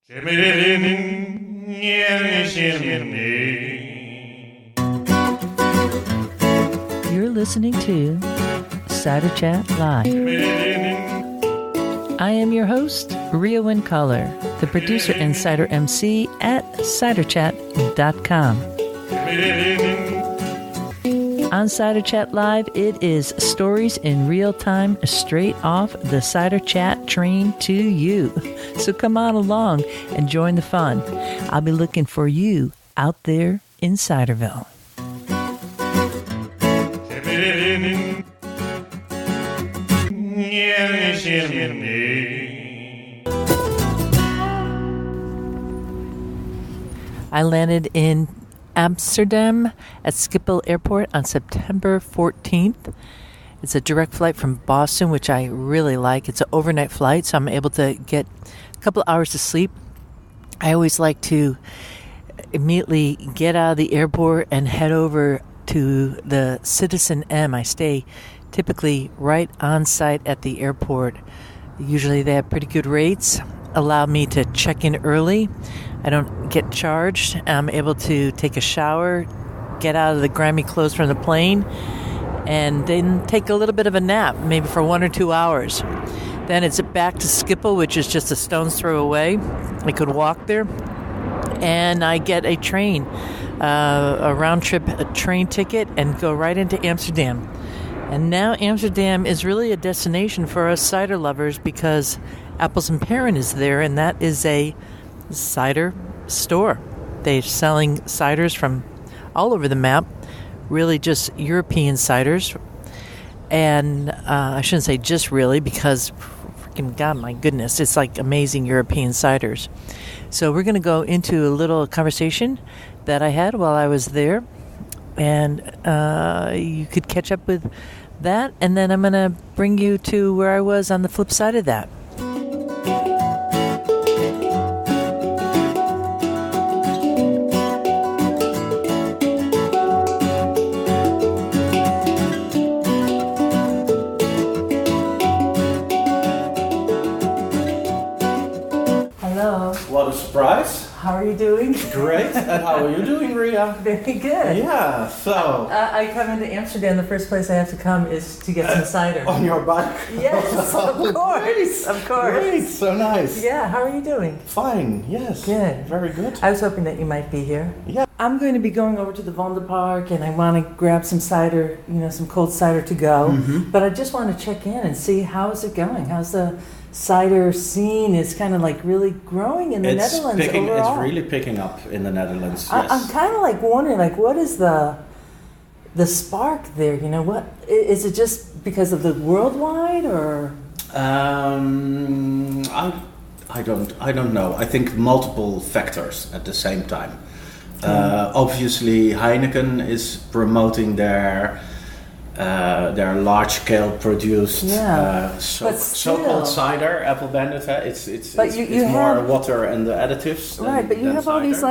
You're listening to Cider Chat Live. I am your host, Ria Wincaller, the producer and cider MC at ciderchat.com. On Cider Chat Live, it is stories in real time, straight off the Cider Chat train to you. So come on along and join the fun. I'll be looking for you out there in Ciderville. I landed in Amsterdam at Schiphol Airport on September 14th. It's a direct flight from Boston, which I really like. It's an overnight flight, so I'm able to get a couple of hours of sleep. I always like to immediately get out of the airport and head over to the Citizen M. I stay typically right on site at the airport. Usually they have pretty good rates, allow me to check in early. I don't get charged. I'm able to take a shower, get out of the grimy clothes from the plane, and then take a little bit of a nap, maybe for 1 or 2 hours. Then it's back to Schiphol, which is just a stone's throw away. I could walk there, and I get a train, a round-trip train ticket, and go right into Amsterdam. And now Amsterdam is really a destination for us cider lovers because Apples and Peren is there, and that is a cider store. They're selling ciders from all over the map, really just European ciders. And I shouldn't say just really, because freaking God, my goodness, it's like amazing European ciders. So we're going to go into a little conversation that I had while I was there, and you could catch up with that, and then I'm going to bring you to where I was on the flip side of that. What a surprise. How are you doing? Great. And how are you doing, Ria? Very good. Yeah, so... I come into Amsterdam, the first place I have to come is to get some cider. On your bike? Yes, of course. Great. Of course. Great, so nice. Yeah, how are you doing? Fine, yes. Good. Very good. I was hoping that you might be here. Yeah. I'm going to be going over to the Vondelpark, and I want to grab some cider, some cold cider to go. Mm-hmm. But I just want to check in and see how is it going. How's the cider scene is kind of like really growing in the Netherlands overall. It's really picking up in the Netherlands, yes. I'm kind of like wondering, like, what is the spark there? What is it? Just because of the worldwide, or? I don't know. I think multiple factors at the same time. Obviously, Heineken is promoting their large-scale produced so-called cider, apple bandit. It's more water and the additives. Right, but you have all these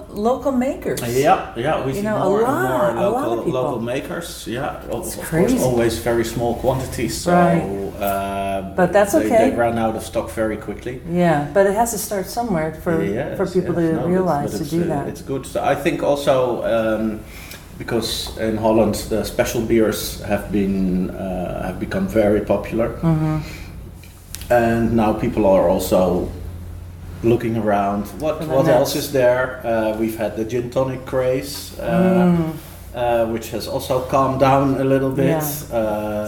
local makers. Yeah, we see more and more local makers. Yeah, of course, always very small quantities. So, right. But that's okay. They ran out of stock very quickly. Yeah, but it has to start somewhere for people to realize to do that. It's good. So I think also. Because in Holland the special beers have become very popular, mm-hmm. and now people are also looking around. What else is there? We've had the gin tonic craze, which has also calmed down a little bit. Yeah.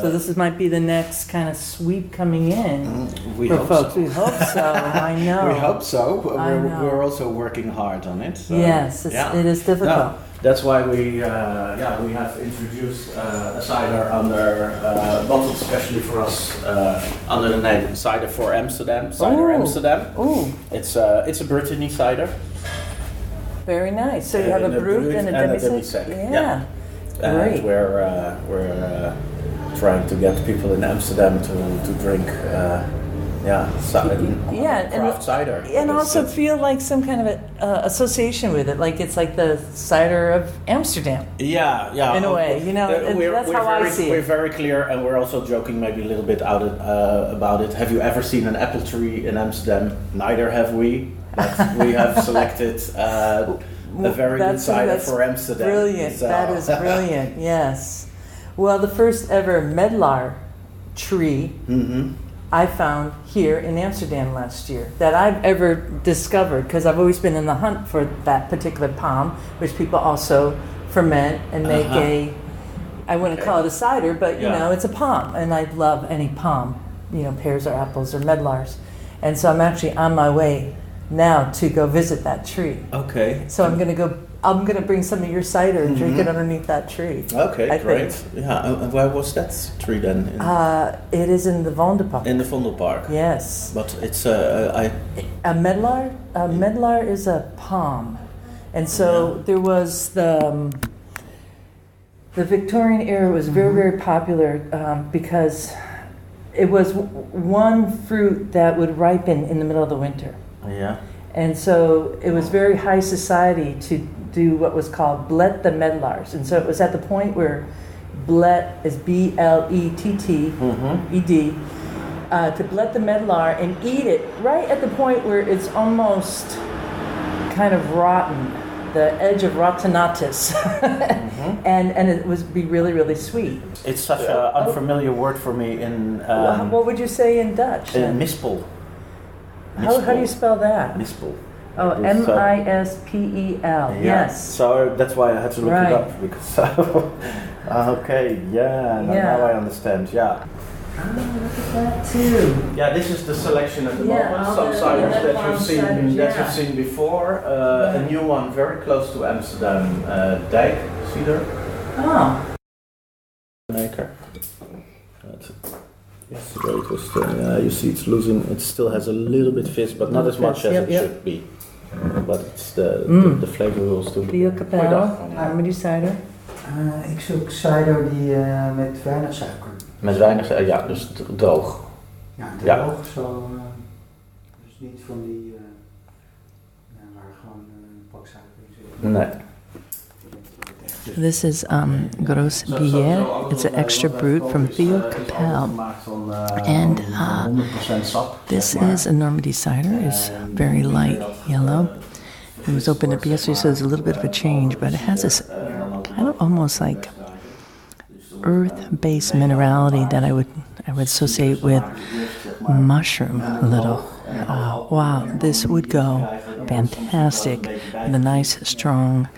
So this might be the next kind of sweep coming in for folks. So. We hope so. I know. We hope so. We're also working hard on it. So. Yes, it is difficult. No. That's why we have introduced a cider under bottled especially for us under the name Cider for Amsterdam. Cider Amsterdam. Ooh. It's a Brittany cider. Very nice. So you have a brut and a demi-sec. Yeah. Great. And we're trying to get people in Amsterdam to drink craft cider. And also feel like some kind of association with it, like it's like the cider of Amsterdam. Yeah. In a way, that's how I see it. We're very clear, and we're also joking maybe a little bit about it. Have you ever seen an apple tree in Amsterdam? Neither have we. But we have selected a very good cider for Amsterdam. Brilliant. So. That is brilliant. Yes. Well, the first ever Medlar tree I found here in Amsterdam last year that I've ever discovered, because I've always been in the hunt for that particular palm, which people also ferment and make I wouldn't call it a cider, but it's a palm, and I love any palm, pears or apples or medlars. And so I'm actually on my way now to go visit that tree. Okay. So I'm gonna bring some of your cider and drink it underneath that tree. Okay, great. Yeah, and where was that tree then? It is in the Vondelpark. In the Vondelpark. Yes. But it's a medlar. A medlar is a palm, and so there was the Victorian era was very, very popular because it was one fruit that would ripen in the middle of the winter. Yeah. And so it was very high society to do what was called blet the medlars. And so it was at the point where blet is B-L-E-T-T-E-D, to blet the medlar and eat it right at the point where it's almost kind of rotten, the edge of rottinatus. And it would be really, really sweet. It's such an unfamiliar word for me in... what would you say in Dutch? Mispel. How do you spell that? Mispel. Oh, M-I-S-P-E-L. Yeah. Yes. So that's why I had to look it up, because okay, now I understand. Yeah. Oh, look at that too. Yeah, this is the selection at the moment. Some ciders that you've seen before. A new one very close to Amsterdam, Cider. Oh. Maker. Yesterday it was you see it's losing, it still has a little bit fizz, but not as much as it should be. But it's the flavor will still be. Leo Capel, Normandy cider. Ik zoek cider die met weinig suiker. Met weinig suiker, ja, dus droog. Ja, droog, zo. Dus niet van die waar gewoon een pak suiker in zit. Nee. This is Gros Bière. It's an extra brut from Theo Capel. And this is a Normandy cider. It's very light yellow. It was opened up yesterday, so there's a little bit of a change, but it has this kind of almost like earth-based minerality that I would associate with mushroom a little. Wow, this would go fantastic with a nice, strong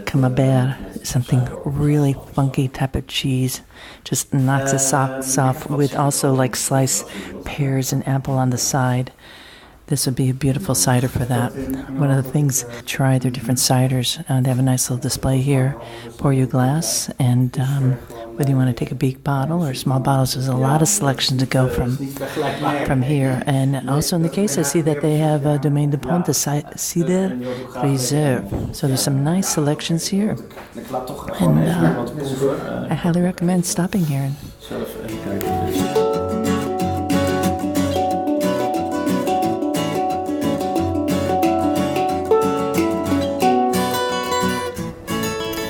camembert, something really funky type of cheese. Just knocks the socks off with also like sliced pears and apple on the side. This would be a beautiful cider for that. One of the things, try their different ciders. They have a nice little display here. Pour you a glass, and whether you want to take a big bottle or small bottles, there's a lot of selection to go from here. And also in the case, I see that they have a Domaine de Pont, the Cider Reserve. So there's some nice selections here. And I highly recommend stopping here.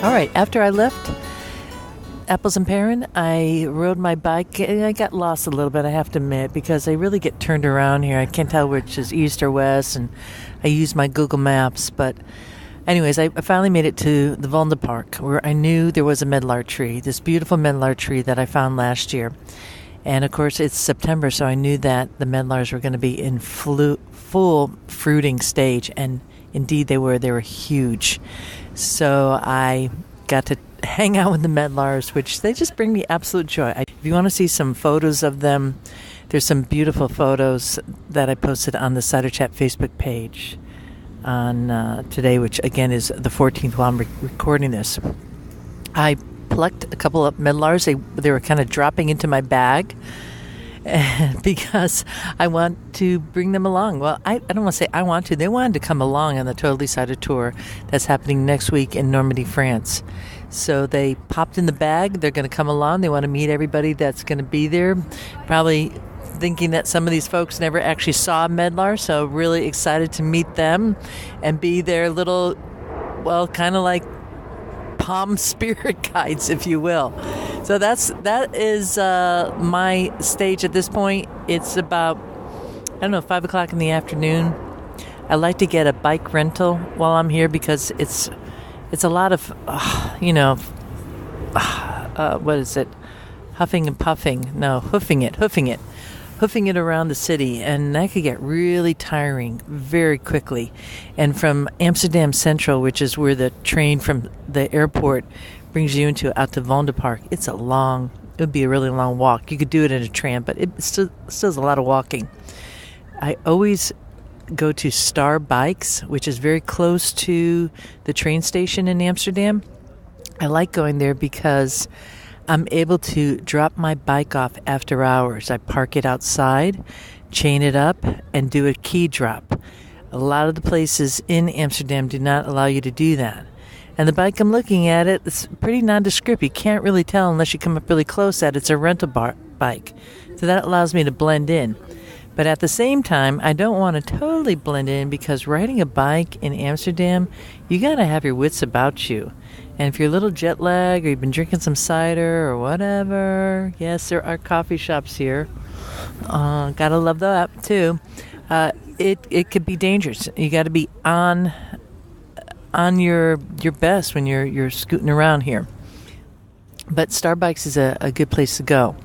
All right, after I left Apples and Peren, I rode my bike. I got lost a little bit, I have to admit, because I really get turned around here. I can't tell which is east or west, and I use my Google Maps. But anyways, I finally made it to the Vondelpark, where I knew there was a medlar tree, this beautiful medlar tree that I found last year. And of course, it's September, so I knew that the medlars were going to be in full fruiting stage, and indeed they were. They were huge. So I got to hang out with the medlars, which they just bring me absolute joy. If you want to see some photos of them, there's some beautiful photos that I posted on the Cider Chat Facebook page on today, which again is the 14th while I'm recording this. I plucked a couple of medlars. They were kind of dropping into my bag because I want to bring them along. Well, I don't want to say I want to. They wanted to come along on the Totally Cider tour that's happening next week in Normandy, France. So they popped in the bag. They're going to come along. They want to meet everybody that's going to be there. Probably thinking that some of these folks never actually saw Medlar, so really excited to meet them and be their little, well, kind of like palm spirit guides, if you will. So that is my stage at this point. It's about, I don't know, 5 o'clock in the afternoon. I like to get a bike rental while I'm here because it's a lot of, what is it? Huffing and puffing. No, hoofing it around the city, and that could get really tiring very quickly. And from Amsterdam Central, which is where the train from the airport brings you out to Vondelpark, it would be a really long walk. You could do it in a tram, but it still is a lot of walking. I always go to Star Bikes, which is very close to the train station in Amsterdam. I like going there because I'm able to drop my bike off after hours. I park it outside, chain it up, and do a key drop. A lot of the places in Amsterdam do not allow you to do that. And the bike I'm looking at, it's pretty nondescript. You can't really tell unless you come up really close that it's a rental bike. So that allows me to blend in. But at the same time, I don't want to totally blend in because riding a bike in Amsterdam, you got to have your wits about you. And if you're a little jet lagged or you've been drinking some cider or whatever, yes, there are coffee shops here. Gotta love that too. It could be dangerous. You got to be on your best when you're scooting around here. But Starbikes is a good place to go.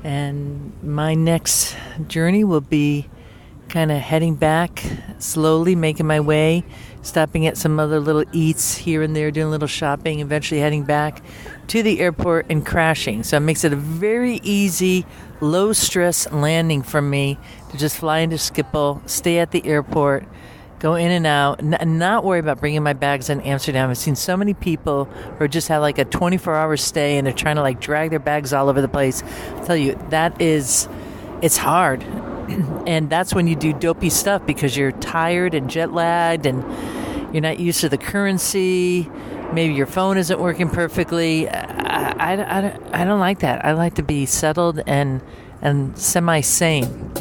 And my next journey will be kind of heading back slowly, making my way, stopping at some other little eats here and there, doing a little shopping, eventually heading back to the airport and crashing. So it makes it a very easy, low-stress landing for me to just fly into Schiphol, stay at the airport, go in and out, and not worry about bringing my bags in Amsterdam. I've seen so many people who just have like a 24-hour stay and they're trying to like drag their bags all over the place. I'll tell you, it's hard. And that's when you do dopey stuff because you're tired and jet lagged and you're not used to the currency. Maybe your phone isn't working perfectly. I don't like that. I like to be settled and semi-sane.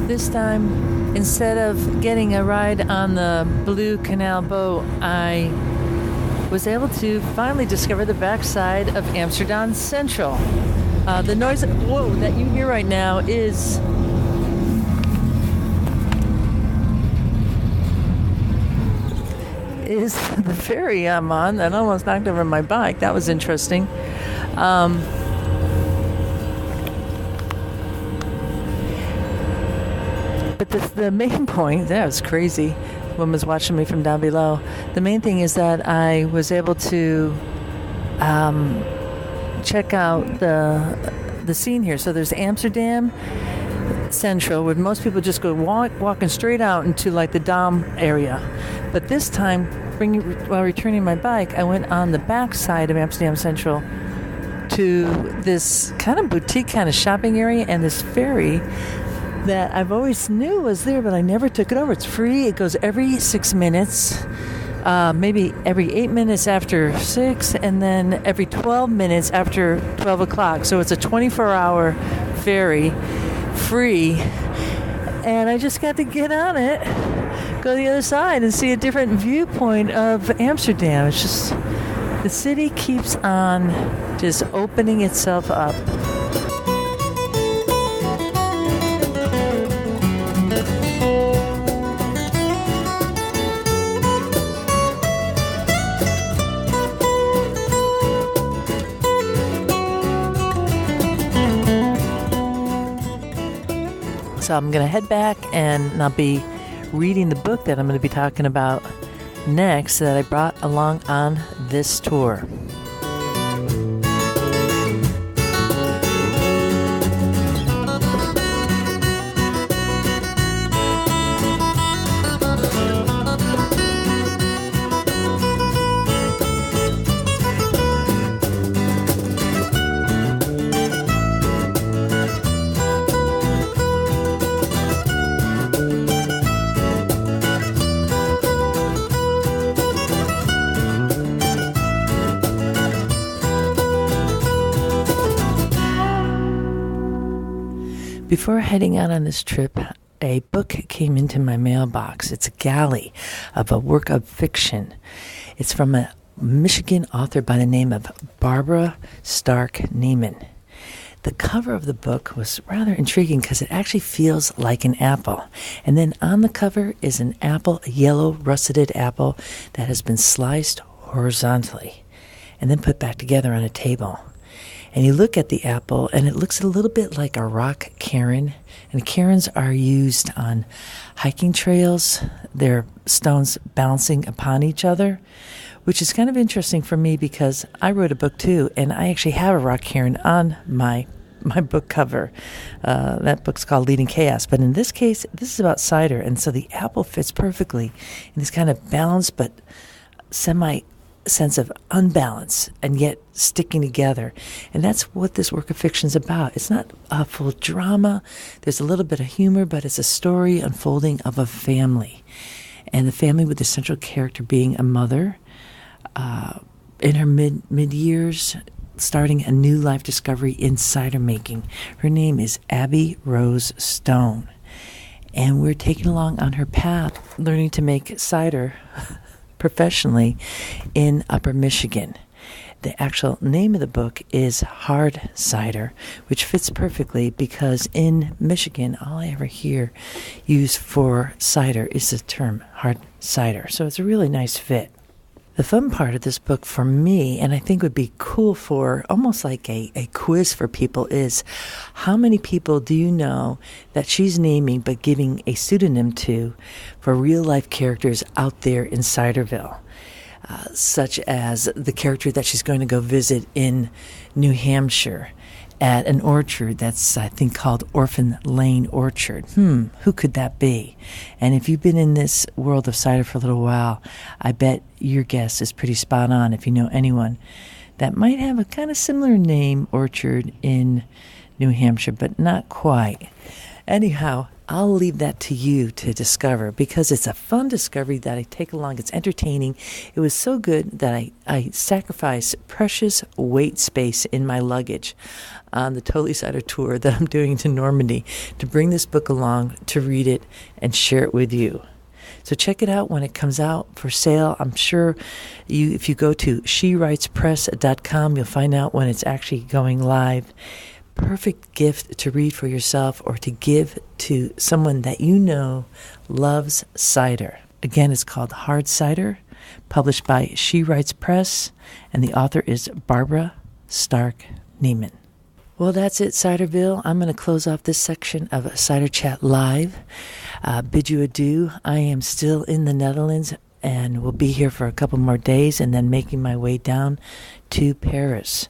This time, instead of getting a ride on the Blue Canal boat, I was able to finally discover the backside of Amsterdam Central. The noise that you hear right now is the ferry I'm on. That almost knocked over my bike. That was interesting. But the main point, that was crazy. The woman's watching me from down below. The main thing is that I was able to check out the scene here. So there's Amsterdam Central, where most people just go walking straight out into like the Dam area. But this time, while returning my bike, I went on the back side of Amsterdam Central to this kind of boutique kind of shopping area and this ferry that I've always knew was there, but I never took it over. It's free. It goes every 6 minutes, maybe every 8 minutes after 6, and then every 12 minutes after 12 o'clock. So it's a 24-hour ferry, free, and I just got to get on it, go to the other side, and see a different viewpoint of Amsterdam. It's just, the city keeps on just opening itself up. So I'm going to head back and I'll be reading the book that I'm going to be talking about next that I brought along on this tour. Before heading out on this trip, a book came into my mailbox. It's a galley of a work of fiction. It's from a Michigan author by the name of Barbara Stark-Nemon. The cover of the book was rather intriguing because it actually feels like an apple. And then on the cover is an apple, a yellow russeted apple that has been sliced horizontally and then put back together on a table. And you look at the apple and it looks a little bit like a rock cairn. And cairns are used on hiking trails. They're stones bouncing upon each other, which is kind of interesting for me because I wrote a book too, and I actually have a rock cairn on my book cover. That book's called Leading Chaos. But in this case, this is about cider, and so the apple fits perfectly in this kind of balanced but semi-sense of unbalance and yet sticking together. And that's what this work of fiction is about. It's not a full drama. There's a little bit of humor, but it's a story unfolding of a family. And the family with the central character being a mother in her mid-years, starting a new life discovery in cider making. Her name is Abby Rose Stone. And we're taken along on her path, learning to make cider professionally in Upper Michigan. The actual name of the book is Hard Cider, which fits perfectly because in Michigan, all I ever hear used for cider is the term hard cider. So it's a really nice fit. The fun part of this book for me, and I think would be cool for almost like a quiz for people, is how many people do you know that she's naming but giving a pseudonym to for real-life characters out there in Ciderville, such as the character that she's going to go visit in New Hampshire at an orchard that's, I think, called Orphan Lane Orchard. Who could that be? And if you've been in this world of cider for a little while, I bet your guess is pretty spot on if you know anyone that might have a kind of similar name, orchard, in New Hampshire, but not quite. Anyhow, I'll leave that to you to discover because it's a fun discovery that I take along. It's entertaining. It was so good that I sacrificed precious weight space in my luggage on the Totally Cider tour that I'm doing to Normandy to bring this book along to read it and share it with you. So check it out when it comes out for sale. I'm sure if you go to shewritespress.com, you'll find out when it's actually going live. Perfect gift to read for yourself or to give to someone that you know loves cider. Again, it's called Hard Cider, published by She Writes Press, and the author is Barbara Stark-Nemon. Well, that's it, Ciderville. I'm going to close off this section of Cider Chat Live. Bid you adieu. I am still in the Netherlands and will be here for a couple more days and then making my way down to Paris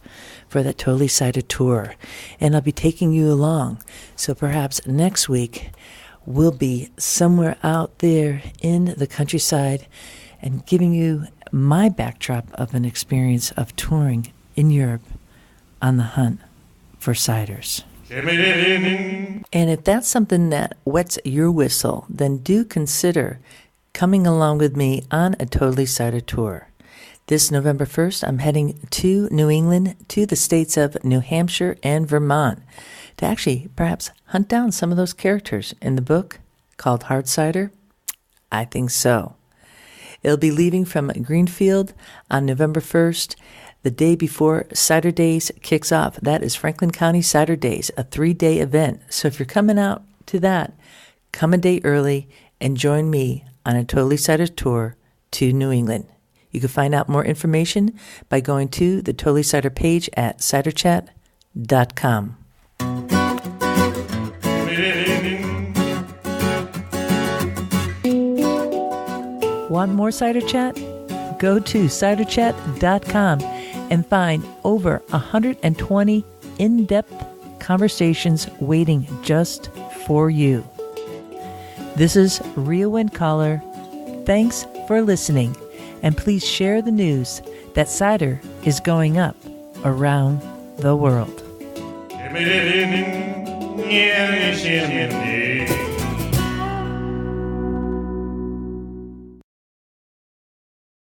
for that Totally Cider tour. And I'll be taking you along. So perhaps next week we'll be somewhere out there in the countryside and giving you my backdrop of an experience of touring in Europe on the hunt for ciders. And if that's something that wets your whistle, then do consider coming along with me on a Totally Cider tour. This November 1st, I'm heading to New England, to the states of New Hampshire and Vermont, to actually perhaps hunt down some of those characters in the book called Hard Cider. I think so. It'll be leaving from Greenfield on November 1st, the day before Cider Days kicks off. That is Franklin County Cider Days, a 3-day event. So if you're coming out to that, come a day early and join me on a Totally Cider tour to New England. You can find out more information by going to the Totally Cider page at ciderchat.com. Want more Cider Chat? Go to ciderchat.com and find over 120 in-depth conversations waiting just for you. This is Rio Wind Caller. Thanks for listening, and please share the news that cider is going up around the world.